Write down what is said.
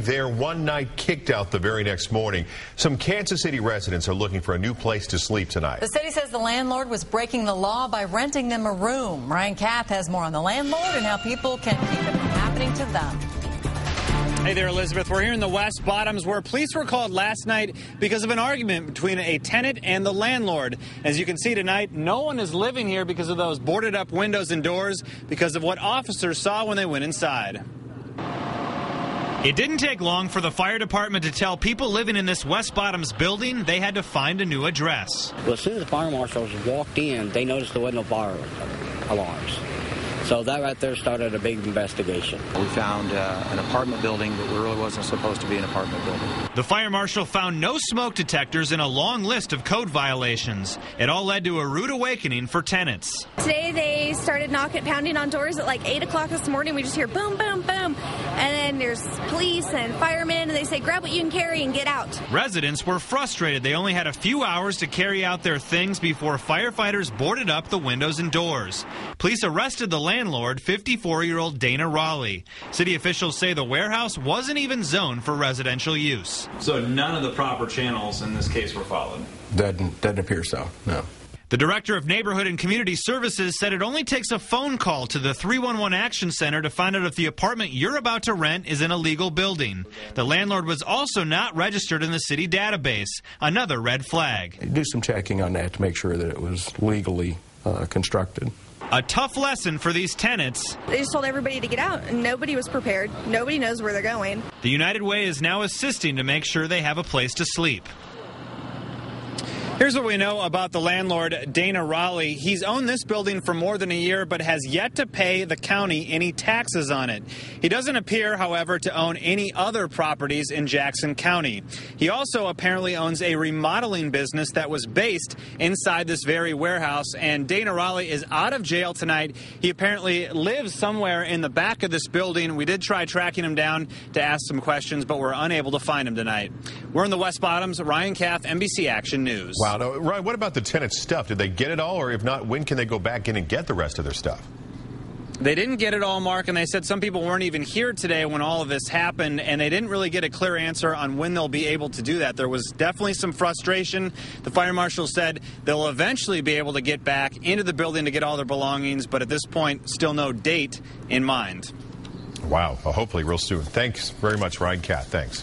there one night, kicked out the very next morning. Some Kansas City residents are looking for a new place to sleep tonight. The city says the landlord was breaking the law by renting them a room. Ryan Kath has more on the landlord and how people can keep it from happening to them. Hey there, Elizabeth. We're here in the West Bottoms where police were called last night because of an argument between a tenant and the landlord. As you can see tonight, no one is living here because of those boarded up windows and doors because of what officers saw when they went inside. It didn't take long for the fire department to tell people living in this West Bottoms building they had to find a new address. Well, as soon as the fire marshals walked in, they noticed there wasn't no fire alarms. So that right there started a big investigation. We found an apartment building that really wasn't supposed to be an apartment building. The fire marshal found no smoke detectors and a long list of code violations. It all led to a rude awakening for tenants. Today they started pounding on doors at like 8 o'clock this morning. We just hear boom, boom, boom. And then there's police and firemen, and they say, grab what you can carry and get out. Residents were frustrated. They only had a few hours to carry out their things before firefighters boarded up the windows and doors. Police arrested the landlord, 54-year-old Dana Raleigh. City officials say the warehouse wasn't even zoned for residential use. So none of the proper channels in this case were followed? Doesn't appear so, no. The director of Neighborhood and Community Services said it only takes a phone call to the 311 Action Center to find out if the apartment you're about to rent is in a legal building. The landlord was also not registered in the city database, another red flag. Do some checking on that to make sure that it was legally constructed. A tough lesson for these tenants. They just told everybody to get out, and nobody was prepared. Nobody knows where they're going. The United Way is now assisting to make sure they have a place to sleep. Here's what we know about the landlord, Dana Raleigh. He's owned this building for more than a year, but has yet to pay the county any taxes on it. He doesn't appear, however, to own any other properties in Jackson County. He also apparently owns a remodeling business that was based inside this very warehouse, and Dana Raleigh is out of jail tonight. He apparently lives somewhere in the back of this building. We did try tracking him down to ask some questions, but we're unable to find him tonight. We're in the West Bottoms. Ryan Kath, NBC Action News. Wow. Now, Ryan, what about the tenants' stuff? Did they get it all? Or if not, when can they go back in and get the rest of their stuff? They didn't get it all, Mark, and they said some people weren't even here today when all of this happened, and they didn't really get a clear answer on when they'll be able to do that. There was definitely some frustration. The fire marshal said they'll eventually be able to get back into the building to get all their belongings, but at this point, still no date in mind. Wow. Well, hopefully real soon. Thanks very much, Ryan Kath. Thanks.